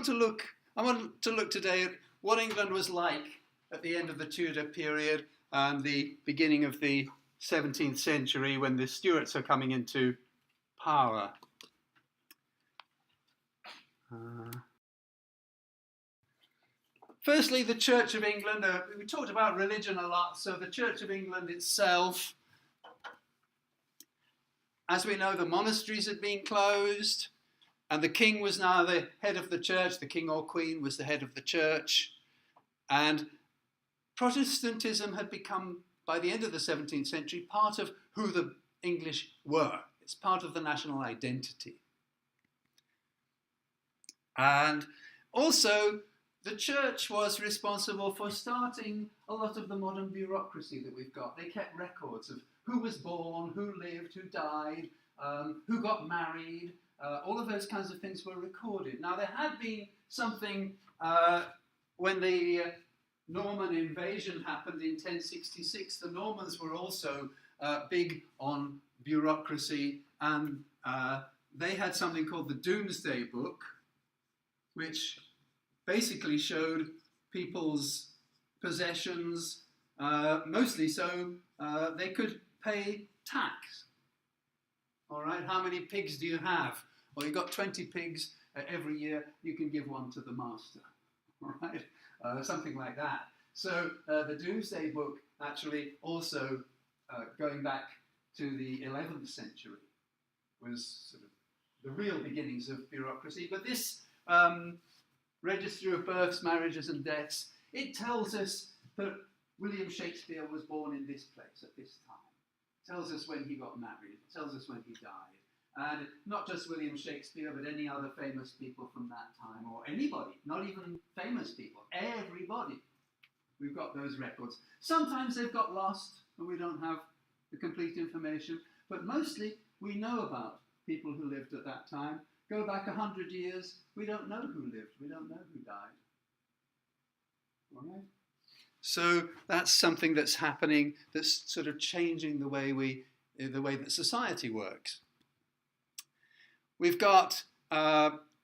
to look today at what England was like at the end of the Tudor period and the beginning of the 17th century when the Stuarts are coming into power. Firstly, the Church of England. We talked about religion a lot, so the Church of England itself, as we know, the monasteries had been closed, and the king was now the head of the church. The king or queen was the head of the church, and Protestantism had become, by the end of the 17th century, part of who the English were. It's part of the national identity. And also, the church was responsible for starting a lot of the modern bureaucracy that we've got. They kept records of who was born, who lived, who died, who got married. All of those kinds of things were recorded. Now, there had been something when the Norman invasion happened in 1066. The Normans were also big on bureaucracy, and they had something called the Domesday Book, which basically showed people's possessions, mostly so they could pay tax. All right, how many pigs do you have? Well, you've got 20 pigs every year, you can give one to the master. All right, something like that. So the Domesday Book actually also, going back to the 11th century, was sort of the real beginnings of bureaucracy. But this Register of Births, Marriages and Deaths, it tells us that William Shakespeare was born in this place at this time. It tells us when he got married. It tells us when he died. And not just William Shakespeare, but any other famous people from that time, or anybody, not even famous people, everybody. We've got those records. Sometimes they've got lost and we don't have the complete information, but mostly we know about people who lived at that time. Go back 100 years, we don't know who lived, we don't know who died. All right? So that's something that's happening, that's sort of changing the way that society works. We've got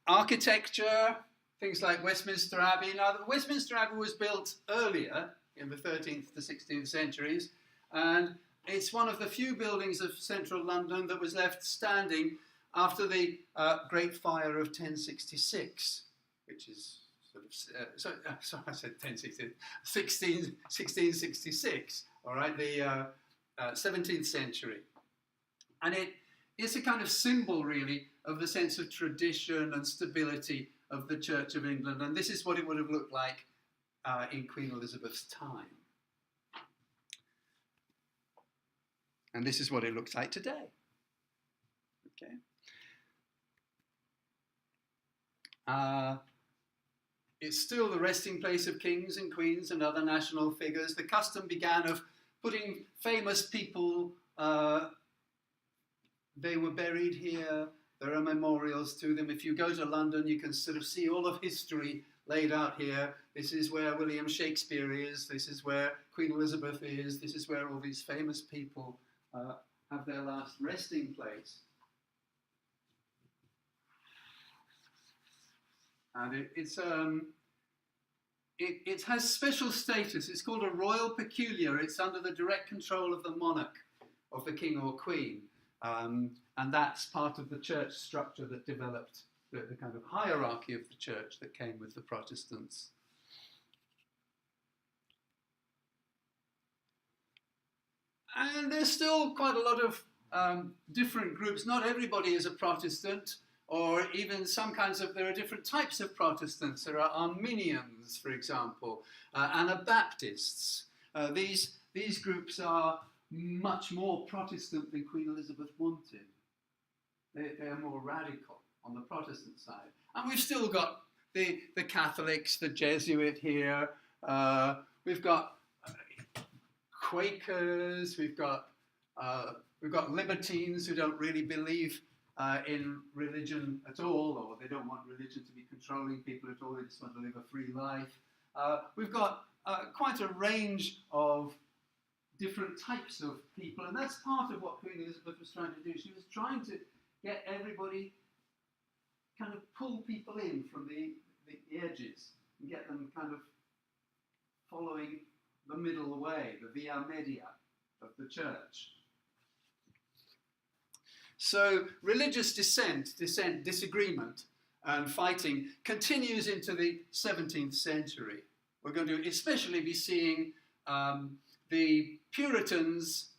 architecture, things like Westminster Abbey. Now, Westminster Abbey was built earlier in the 13th to 16th centuries, and it's one of the few buildings of central London that was left standing after the Great Fire of 1066, which is sort of, sorry, I said 1666, all right, the 17th century. And it is a kind of symbol, really, of the sense of tradition and stability of the Church of England. And this is what it would have looked like in Queen Elizabeth's time. And this is what it looks like today. Okay. It's still the resting place of kings and queens and other national figures. The custom began of putting famous people, they were buried here. There are memorials to them. If you go to London, you can sort of see all of history laid out here. This is where William Shakespeare is. This is where Queen Elizabeth is. This is where all these famous people have their last resting place. And it has special status. It's called a royal peculiar. It's under the direct control of the monarch, of the king or queen. And that's part of the church structure that developed the kind of hierarchy of the church that came with the Protestants. And there's still quite a lot of different groups. Not everybody is a Protestant, or even some kinds of, there are different types of Protestants. There are Arminians, for example, Anabaptists. These groups are much more Protestant than Queen Elizabeth wanted. They are more radical on the Protestant side. And we've still got the Catholics, the Jesuit here. We've got Quakers. We've got libertines who don't really believe in religion at all, or they don't want religion to be controlling people at all. They just want to live a free life. We've got quite a range of different types of people, and that's part of what Queen Elizabeth was trying to do. She was trying to get everybody, kind of pull people in from the edges and get them kind of following the middle way, the via media of the church. So religious disagreement and fighting continues into the 17th century. We're going to especially be seeing the Puritans,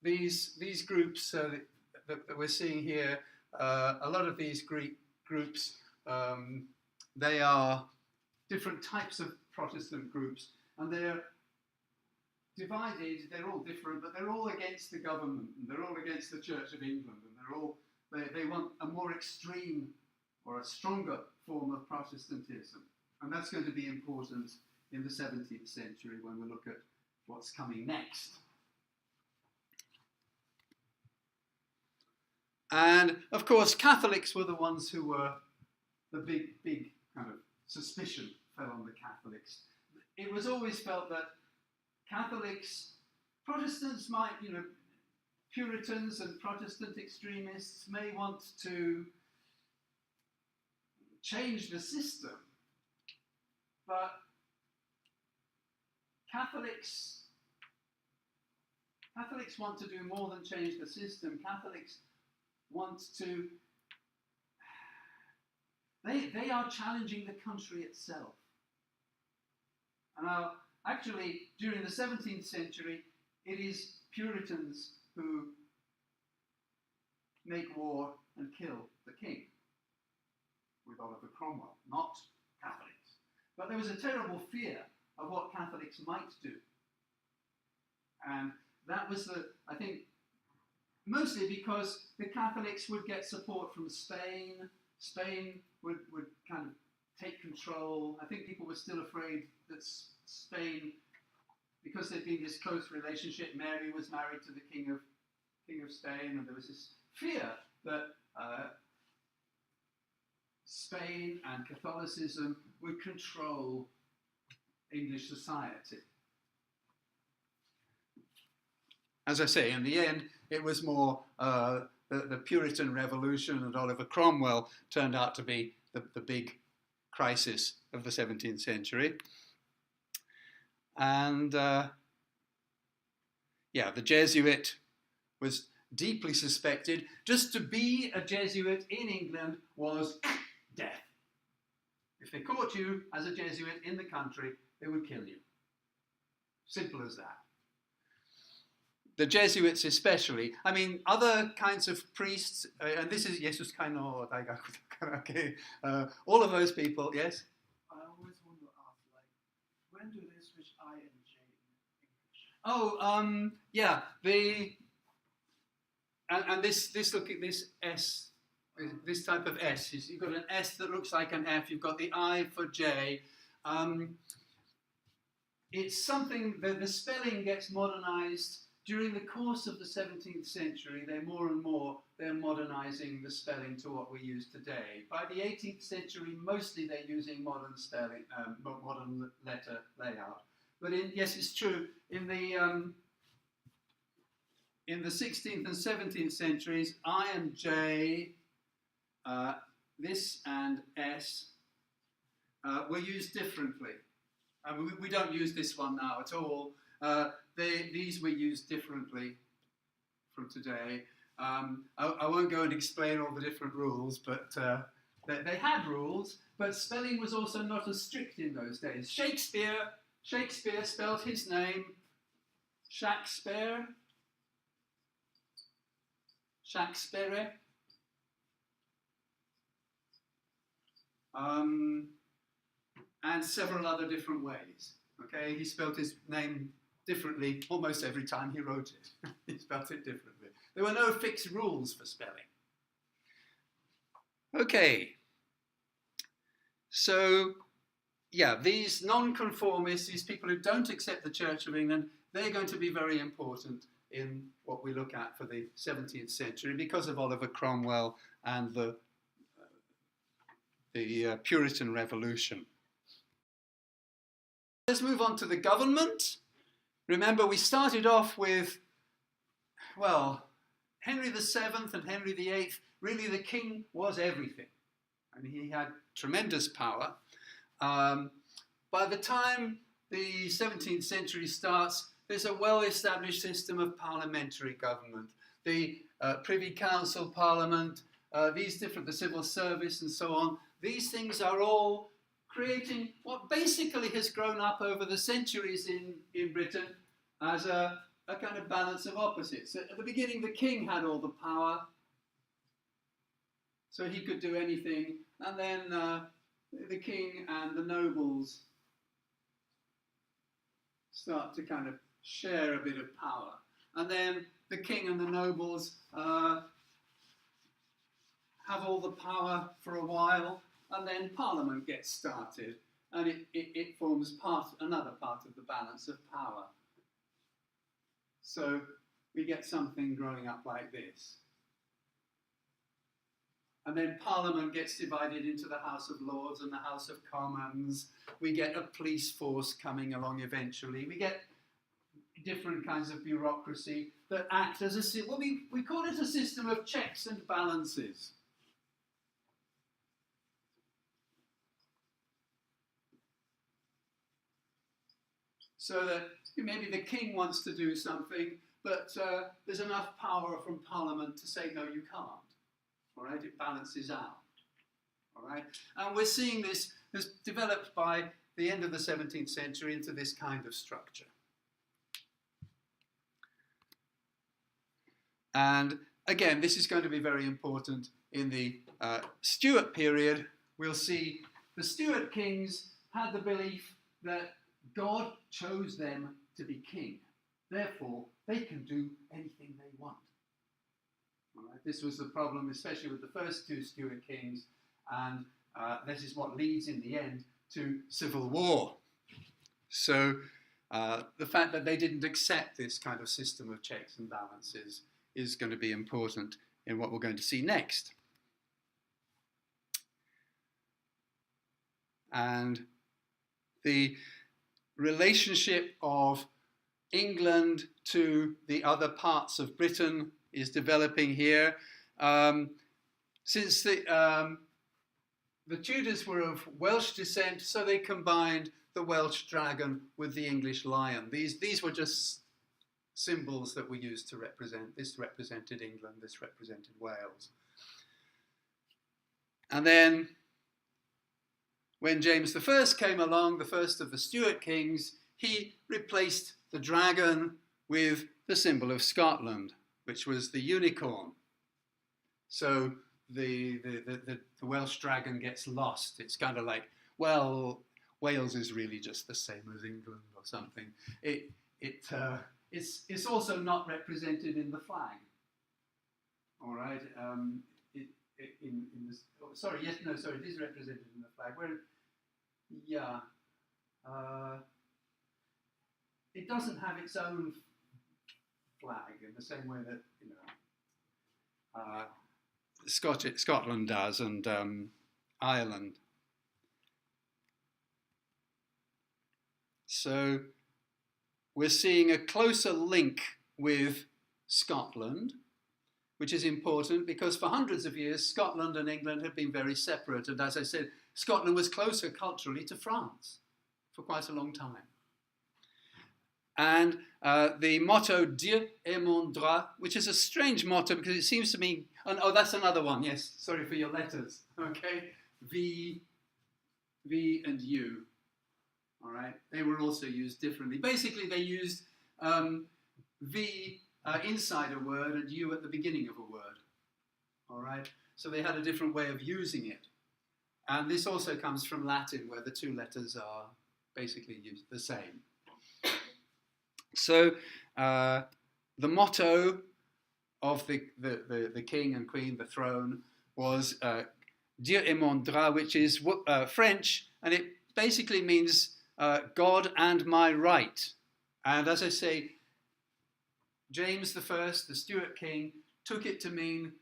these groups that we're seeing here. A lot of these groups, they are different types of Protestant groups, and they're divided. They're all different, but they're all against the government, and they're all against the Church of England, and they want a more extreme or a stronger form of Protestantism, and that's going to be important in the 17th century when we look at what's coming next. And of course, Catholics were the ones who were the big kind of suspicion fell on the Catholics. It was always felt that Catholics, Protestants might, Puritans and Protestant extremists may want to change the system, but Catholics want to do more than change the system. Catholics want to, they are challenging the country itself. And now, actually, during the 17th century, it is Puritans who make war and kill the king with Oliver Cromwell, not Catholics. But there was a terrible fear of what Catholics might do. And that was I think, mostly because the Catholics would get support from Spain. Spain would kind of take control. I think people were still afraid that Spain, because there'd been this close relationship, Mary was married to the King of Spain, and there was this fear that Spain and Catholicism would control English society. As I say, in the end, it was more the Puritan Revolution, and Oliver Cromwell turned out to be the big crisis of the 17th century. And the Jesuit was deeply suspected. Just to be a Jesuit in England was death. If they caught you as a Jesuit in the country, they would kill you. Simple as that. The Jesuits especially. I mean, other kinds of priests, and this is Jesus Kaino, all of those people, yes? I always want to ask, when do they switch I and J in English? And this look at this S, this type of S. You've got an S that looks like an F. You've got the I for J. It's something that the spelling gets modernized during the course of the 17th century. They're modernizing the spelling to what we use today. By the 18th century, mostly they're using modern spelling, modern letter layout. But yes, it's true. In the 16th and 17th centuries, I and J, this and S, were used differently. We don't use this one now at all. These were used differently from today. I won't go and explain all the different rules, but they had rules, but spelling was also not as strict in those days. Shakespeare spelled his name Shakespeare. And several other different ways. Okay, he spelled his name differently almost every time he wrote it. He spelled it differently. There were no fixed rules for spelling. Okay, so these non-conformists, these people who don't accept the Church of England, they're going to be very important in what we look at for the 17th century because of Oliver Cromwell and the Puritan Revolution. Let's move on to the government. Remember, we started off with, Henry VII and Henry VIII. Really, the king was everything. And he had tremendous power. By the time the 17th century starts, there's a well-established system of parliamentary government. The Privy Council, Parliament, the civil service and so on, these things are all creating what basically has grown up over the centuries in Britain as a kind of balance of opposites. At the beginning, the king had all the power, so he could do anything, and then the king and the nobles start to kind of share a bit of power. And then the king and the nobles have all the power for a while, and then Parliament gets started, and it forms another part of the balance of power. So we get something growing up like this. And then Parliament gets divided into the House of Lords and the House of Commons. We get a police force coming along eventually. We get different kinds of bureaucracy that act as we call it a system of checks and balances. So that maybe the king wants to do something, but there's enough power from Parliament to say, no, you can't. All right, it balances out. All right, and we're seeing this developed by the end of the 17th century into this kind of structure. And again, this is going to be very important in the Stuart period. We'll see the Stuart kings had the belief that God chose them to be king. Therefore, they can do anything they want. All right? This was the problem, especially with the first two Stuart kings, and this is what leads in the end to civil war. So the fact that they didn't accept this kind of system of checks and balances is going to be important in what we're going to see next. And the relationship of England to the other parts of Britain is developing here. Since the Tudors were of Welsh descent, so they combined the Welsh dragon with the English lion. These were just symbols that were used to represent. This represented England, this represented Wales. And then when James I came along, the first of the Stuart kings, he replaced the dragon with the symbol of Scotland, which was the unicorn. So the Welsh dragon gets lost. It's kind of like, well, Wales is really just the same as England or something. It's also not represented in the flag. All right. It is represented in the flag. It doesn't have its own flag in the same way that Scotland does, and Ireland. So we're seeing a closer link with Scotland, which is important because for hundreds of years Scotland and England have been very separate, and as I said, Scotland was closer culturally to France for quite a long time. And the motto Dieu est mon droit, which is a strange motto because it seems to me, oh, that's another one, yes, sorry for your letters, okay, V and U, all right, they were also used differently. Basically they used V inside a word and U at the beginning of a word, all right, so they had a different way of using it. And this also comes from Latin, where the two letters are basically used the same. So the motto of the king and queen, the throne, was Dieu est mon droit, which is French, and it basically means God and my right. And as I say, James I, the Stuart king, took it to mean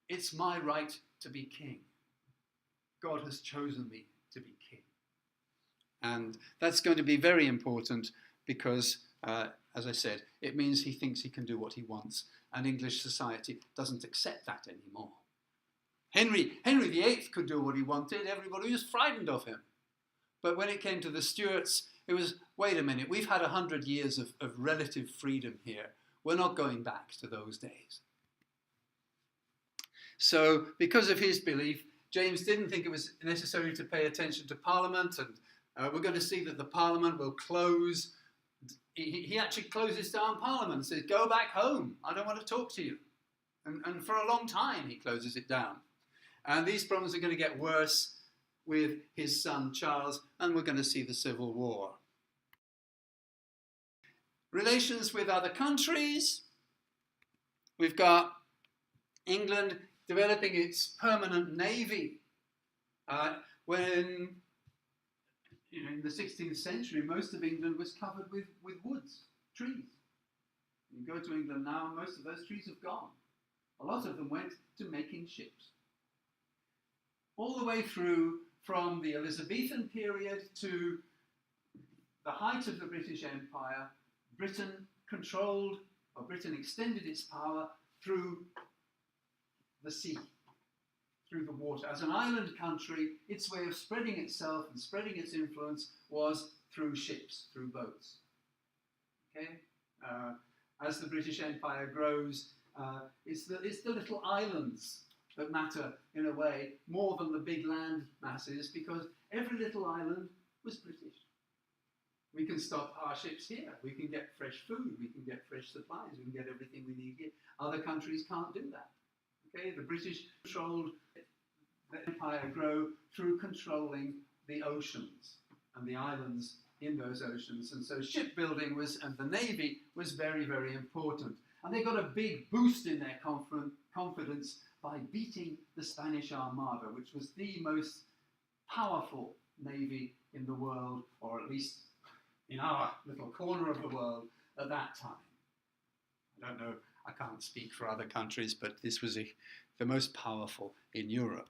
it's my right to be king. God has chosen me to be king. And that's going to be very important because, as I said, it means he thinks he can do what he wants, and English society doesn't accept that anymore. Henry VIII could do what he wanted. Everybody was frightened of him. But when it came to the Stuarts, it was, wait a minute, we've had 100 years of relative freedom here. We're not going back to those days. So because of his belief, James didn't think it was necessary to pay attention to Parliament, and we're going to see that the Parliament will close. He actually closes down Parliament and says, go back home, I don't want to talk to you. And for a long time he closes it down. And these problems are going to get worse with his son Charles, and we're going to see the Civil War. Relations with other countries. We've got England developing its permanent navy. When in the 16th century, most of England was covered with woods, trees. You go to England now, most of those trees have gone. A lot of them went to making ships. All the way through from the Elizabethan period to the height of the British Empire, Britain controlled, or Britain extended its power through the sea, through the water. As an island country, its way of spreading itself and spreading its influence was through ships, through boats. Okay? As the British Empire grows, it's the little islands that matter, in a way, more than the big land masses, because every little island was British. We can stop our ships here. We can get fresh food. We can get fresh supplies. We can get everything we need here. Other countries can't do that. Okay? The British controlled the empire grow through controlling the oceans and the islands in those oceans. And so shipbuilding and the navy was very, very important. And they got a big boost in their confidence by beating the Spanish Armada, which was the most powerful navy in the world, or at least in our little corner of the world at that time. I don't know, I can't speak for other countries, but this was the most powerful in Europe.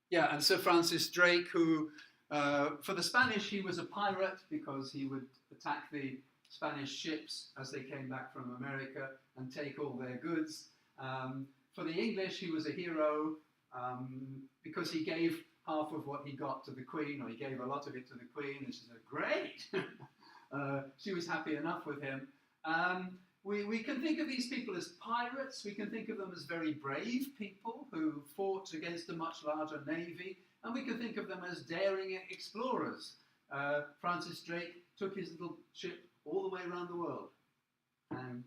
Yeah, and Sir Francis Drake, who, for the Spanish, he was a pirate because he would attack the Spanish ships as they came back from America and take all their goods. For the English, he was a hero because he gave half of what he got to the Queen, or he gave a lot of it to the Queen, and she said, great! She was happy enough with him. We can think of these people as pirates. We can think of them as very brave people who fought against a much larger navy, and we can think of them as daring explorers. Francis Drake took his little ship all the way around the world and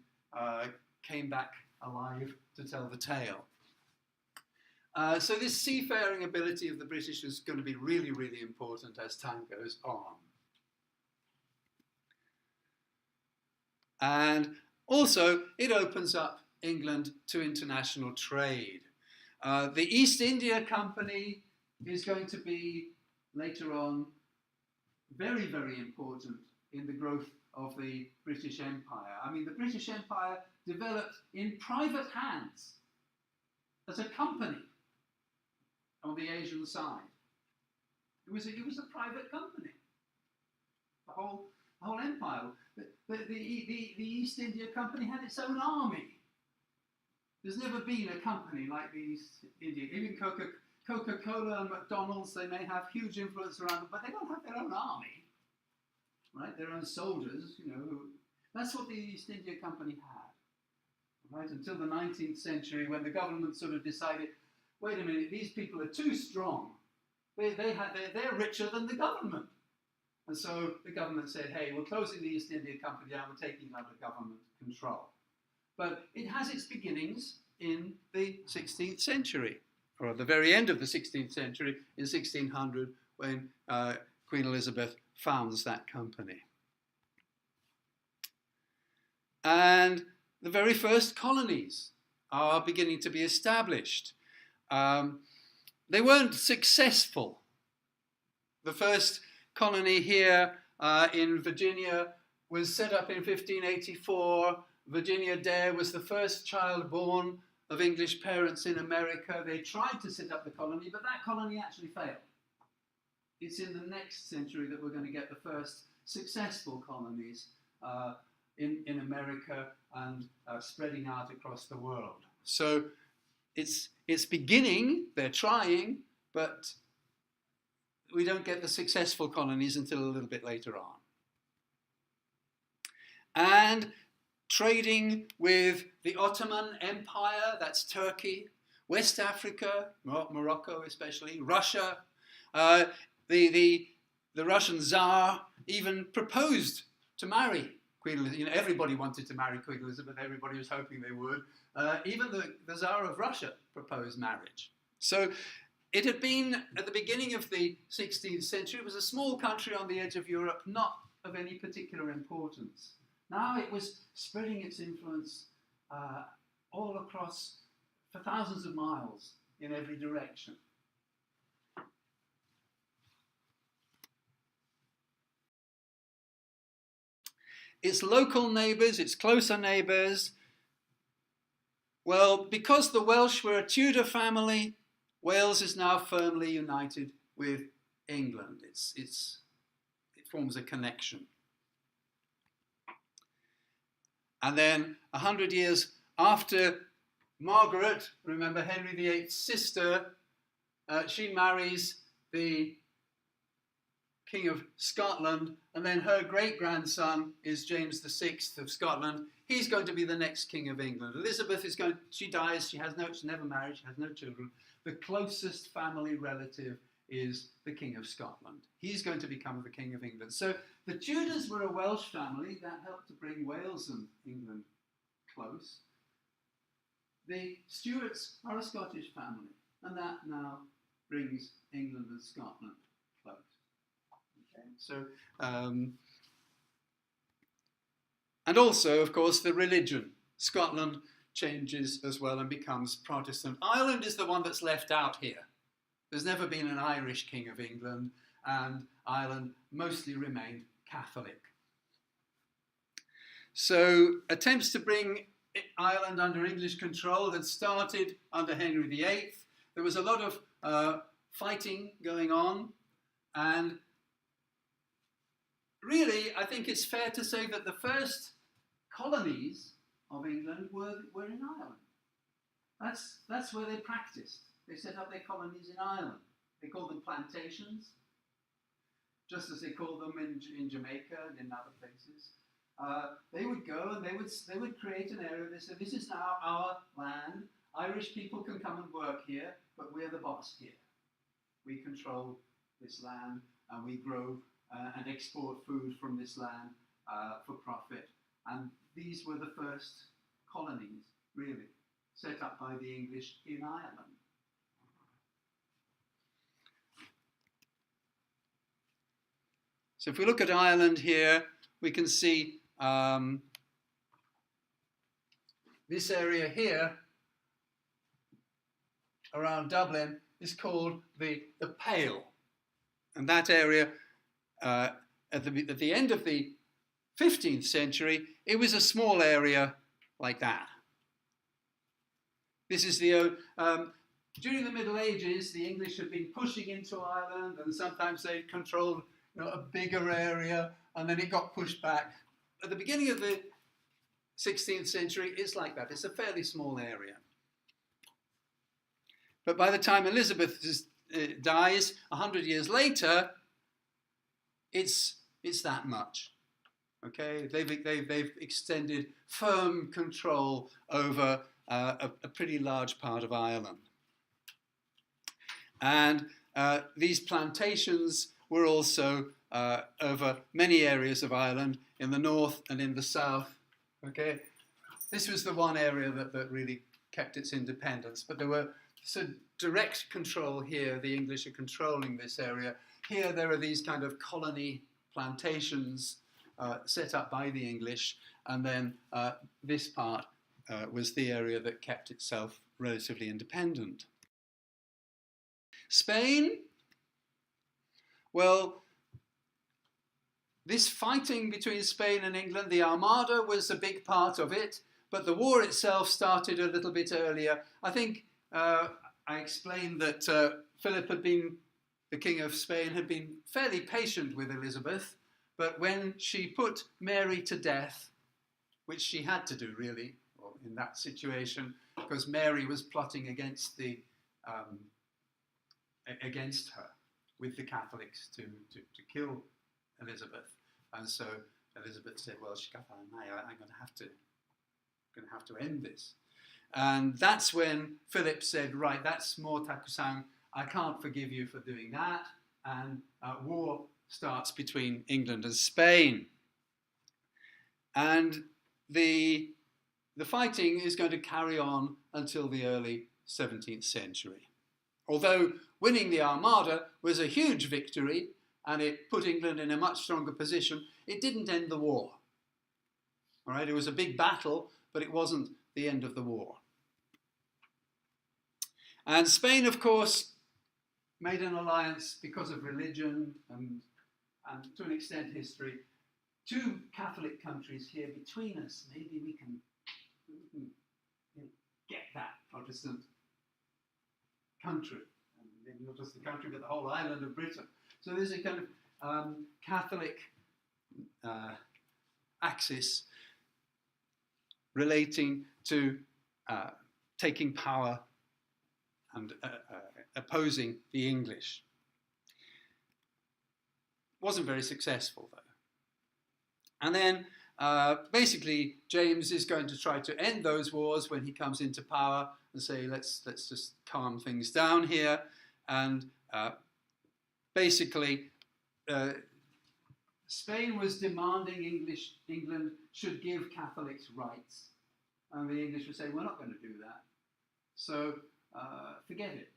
came back alive to tell the tale. So this seafaring ability of the British is going to be really, really important as time goes on. And also, it opens up England to international trade. The East India Company is going to be, later on, very, very important in the growth of the British Empire. I mean, the British Empire developed in private hands as a company on the Asian side. It was a private company. The whole empire. The East India Company had its own army. There's never been a company like the East India. Even Coca-Cola and McDonald's, they may have huge influence around them, but they don't have their own army, right? Their own soldiers, you know. That's what the East India Company had, right? Until the 19th century, when the government sort of decided, wait a minute, these people are too strong. They're richer than the government. And so the government said, hey, we're closing the East India Company down, we're taking it under government control. But it has its beginnings in the 16th century, or at the very end of the 16th century, in 1600, when Queen Elizabeth founds that company. And the very first colonies are beginning to be established. They weren't successful. The first colony here in Virginia was set up in 1584. Virginia Dare was the first child born of English parents in America. They tried to set up the colony, but that colony actually failed. It's in the next century that we're going to get the first successful colonies in America and spreading out across the world. So it's beginning, they're trying, but we don't get the successful colonies until a little bit later on. And trading with the Ottoman Empire, that's Turkey, West Africa, Morocco especially, Russia. The Russian Tsar even proposed to marry Queen Elizabeth. You know, everybody wanted to marry Queen Elizabeth. Everybody was hoping they would. Even the Tsar of Russia proposed marriage. So it had been, at the beginning of the 16th century, it was a small country on the edge of Europe, not of any particular importance. Now it was spreading its influence all across for thousands of miles in every direction. Its local neighbours, its closer neighbours, well, because the Welsh were a Tudor family, Wales is now firmly united with England. It forms a connection. And then 100 years after Margaret, remember Henry VIII's sister, she marries the King of Scotland, and then her great-grandson is James VI of Scotland. He's going to be the next King of England. Elizabeth she dies, she's never married, she has no children. The closest family relative is the King of Scotland. He's going to become the King of England. So the Tudors were a Welsh family that helped to bring Wales and England close. The Stuarts are a Scottish family, and that now brings England and Scotland close. Okay, so, and also, of course, the religion. Scotland changes as well and becomes Protestant. Ireland is the one that's left out here. There's never been an Irish King of England, and Ireland mostly remained Catholic. So attempts to bring Ireland under English control had started under Henry VIII. There was a lot of fighting going on, and really, I think it's fair to say that the first colonies of England were in Ireland. That's where they practiced. They set up their colonies in Ireland. They called them plantations, just as they called them in Jamaica and in other places. They would go and they would create an area. They said, this is now our land. Irish people can come and work here, but we're the boss here. We control this land, and we grow and export food from this land for profit. And these were the first colonies, really, set up by the English in Ireland. So if we look at Ireland here, we can see this area here around Dublin is called the Pale. And that area, at the end of the 15th century, it was a small area like that. This is the during the Middle Ages, the English had been pushing into Ireland, and sometimes they controlled a bigger area, and then it got pushed back. At the beginning of the 16th century, it's like that. It's a fairly small area. But by the time Elizabeth dies, 100 years later, it's that much. Okay, they've extended firm control over a pretty large part of Ireland. And these plantations were also over many areas of Ireland, in the north and in the south. Okay, this was the one area that really kept its independence, but there were direct control here. The English are controlling this area. Here there are these kind of colony plantations set up by the English, and then this part was the area that kept itself relatively independent. Spain, well, this fighting between Spain and England, the Armada was a big part of it, but the war itself started a little bit earlier. I think I explained that Philip had been, the King of Spain, had been fairly patient with Elizabeth, but when she put Mary to death, which she had to do really, or in that situation, because Mary was plotting against against her with the Catholics to kill Elizabeth. And so Elizabeth said, well, I'm going to have to end this. And that's when Philip said, right, that's more takusang. I can't forgive you for doing that. And war starts between England and Spain. And the fighting is going to carry on until the early 17th century. Although winning the Armada was a huge victory and it put England in a much stronger position, it didn't end the war. All right, it was a big battle, but it wasn't the end of the war. And Spain, of course, made an alliance because of religion and to an extent history. Two Catholic countries here between us, maybe we can get that Protestant country, and not just the country but the whole island of Britain. So there's a kind of Catholic axis relating to taking power and opposing the English. Wasn't very successful, though. And then basically James is going to try to end those wars when he comes into power and say, let's just calm things down here. And basically Spain was demanding England should give Catholics rights. And the English would say, we're not going to do that. So forget it.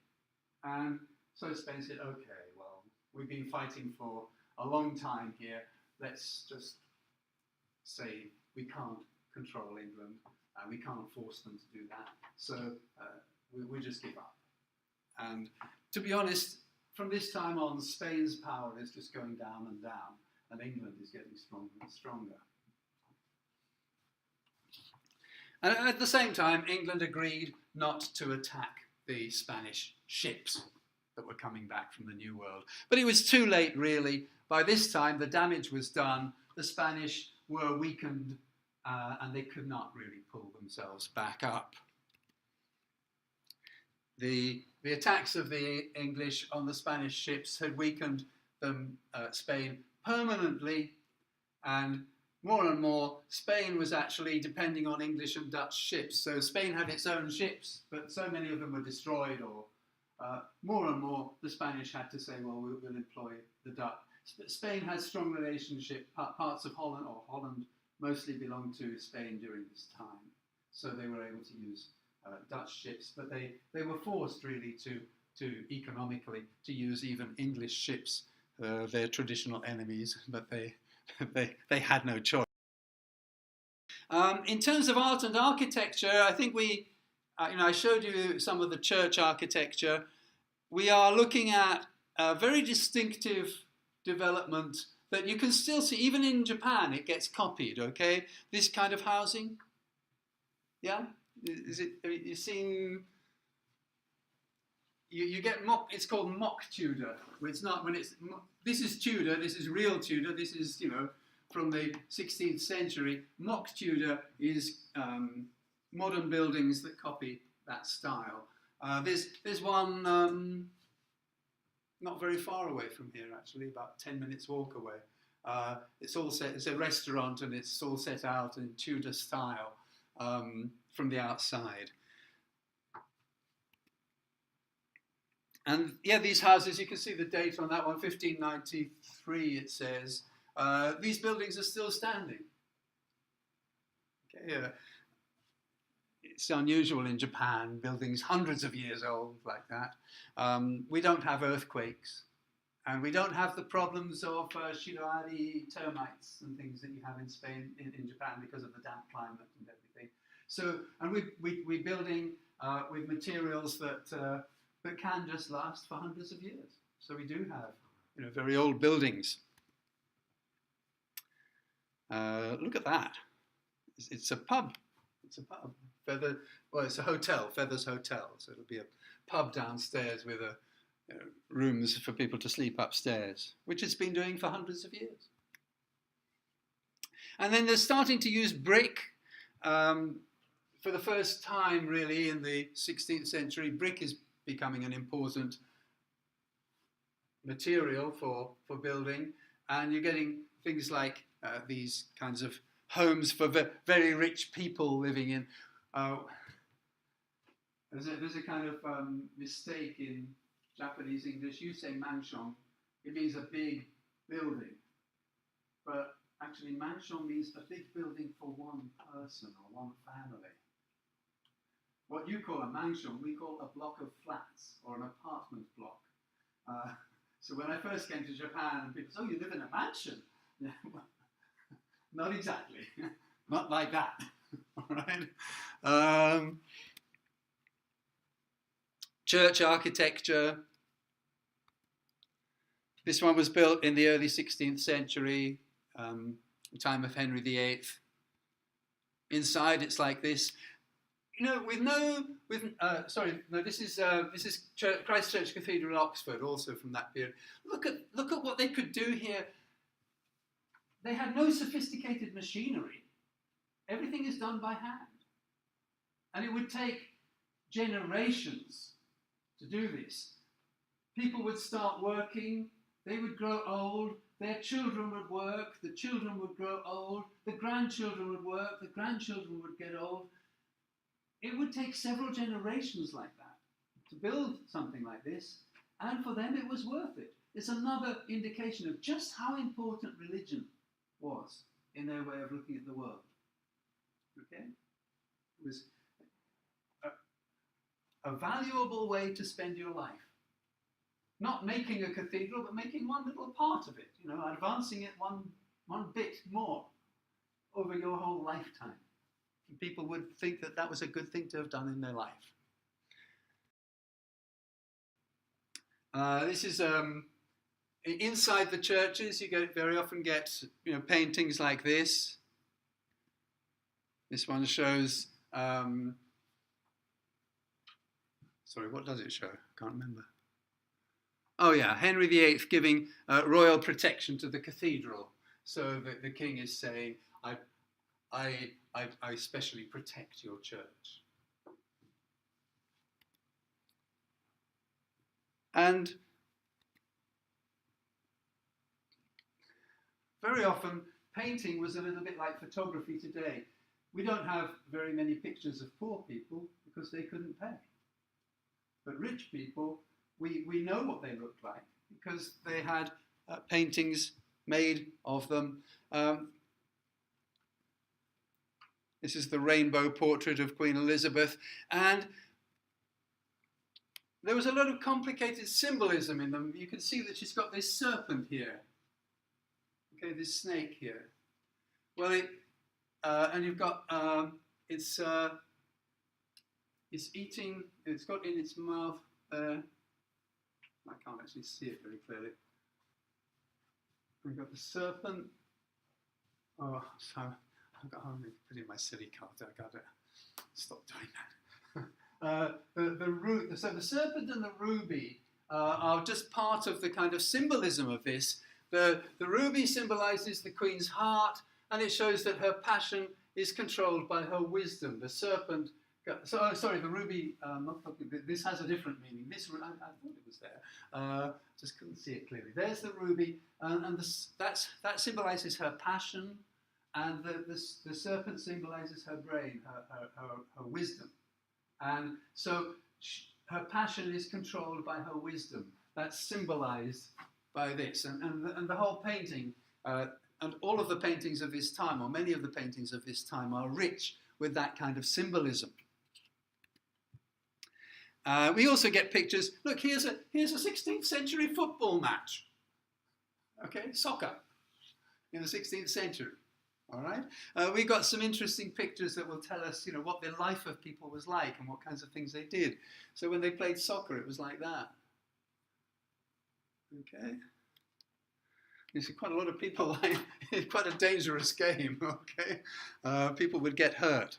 And so Spain said, okay, well, we've been fighting for a long time here. Let's just say we can't control England and we can't force them to do that. So we just give up. And to be honest, from this time on, Spain's power is just going down and down, and England is getting stronger and stronger. And at the same time, England agreed not to attack the Spanish ships that were coming back from the New World. But it was too late, really. By this time, the damage was done. The Spanish were weakened, and they could not really pull themselves back up. The attacks of the English on the Spanish ships had weakened Spain permanently, and more, Spain was actually depending on English and Dutch ships. So Spain had its own ships, but so many of them were destroyed, or more and more the Spanish had to say, well, we'll employ the Dutch. Spain had strong relationship. Parts of Holland, or Holland mostly belonged to Spain during this time. So they were able to use Dutch ships, but they were forced really to economically to use even English ships, their traditional enemies, but they had no choice. In terms of art and architecture, I think I showed you some of the church architecture. We are looking at a very distinctive development that you can still see, even in Japan, it gets copied, okay? This kind of housing, yeah? You've seen, you get mock, it's called mock Tudor. This is Tudor, this is real Tudor, this is, from the 16th century. Mock Tudor is modern buildings that copy that style. There's one not very far away from here, actually, about 10 minutes walk away. It's a restaurant, and it's all set out in Tudor style from the outside. And yeah, these houses, you can see the date on that one, 1593 it says. These buildings are still standing. Okay, it's unusual in Japan, buildings hundreds of years old like that. We don't have earthquakes, and we don't have the problems of Shiroari termites and things that you have in Spain, in Japan, because of the damp climate and everything. So, and we're building with materials that can just last for hundreds of years. So we do have, very old buildings. Look at that. It's a pub. It's a pub. It's a hotel, Feathers Hotel. So it'll be a pub downstairs with rooms for people to sleep upstairs, which it's been doing for hundreds of years. And then they're starting to use brick for the first time, really, in the 16th century, brick is becoming an important material for building, and you're getting things like these kinds of homes for very rich people living in. There's a kind of mistake in Japanese English. You say mansion, it means a big building, but actually mansion means a big building for one person or one family. What you call a mansion, we call a block of flats or an apartment block. So when I first came to Japan, people said, "Oh, you live in a mansion?" Not exactly, not like that. All right. Church architecture. This one was built in the early 16th century, the time of Henry VIII. Inside, it's like this. You know, this is Christ Church Cathedral, Oxford, also from that period. Look at what they could do here. They had no sophisticated machinery. Everything is done by hand, and it would take generations to do this. People would start working. They would grow old. Their children would work. The children would grow old. The grandchildren would work. The grandchildren would get old. It would take several generations like that to build something like this, and for them it was worth it. It's another indication of just how important religion was in their way of looking at the world. Okay? It was a valuable way to spend your life. Not making a cathedral, but making one little part of it, advancing it one bit more over your whole lifetime. People would think that that was a good thing to have done in their life. This is inside the churches. You very often get paintings like this. This one shows. Sorry, what does it show? I can't remember. Oh yeah, Henry VIII giving royal protection to the cathedral. So the king is saying, I especially protect your church. And very often, painting was a little bit like photography today. We don't have very many pictures of poor people because they couldn't pay. But rich people, we know what they looked like because they had paintings made of them. This is the rainbow portrait of Queen Elizabeth, and there was a lot of complicated symbolism in them. You can see that she's got this serpent here, okay, this snake here. Well, and you've got it's eating. It's got in its mouth. I can't actually see it very clearly. We've got the serpent. Oh, so. I'm going to put in my silly card. I got to stop doing that. So the serpent and the ruby are just part of the kind of symbolism of this. The ruby symbolizes the queen's heart, and it shows that her passion is controlled by her wisdom. The serpent. The ruby. This has a different meaning. I thought it was there. Just couldn't see it clearly. There's the ruby, and that symbolizes her passion. And the serpent symbolizes her brain, her wisdom. And so her passion is controlled by her wisdom. That's symbolized by this. And the whole painting, and all of the paintings of this time, or many of the paintings of this time, are rich with that kind of symbolism. We also get pictures. Look, here's a 16th century football match. Okay, soccer in the 16th century. All right. We got some interesting pictures that will tell us, what the life of people was like and what kinds of things they did. So when they played soccer, it was like that. Okay. You see quite a lot of people it's quite a dangerous game. Okay. People would get hurt.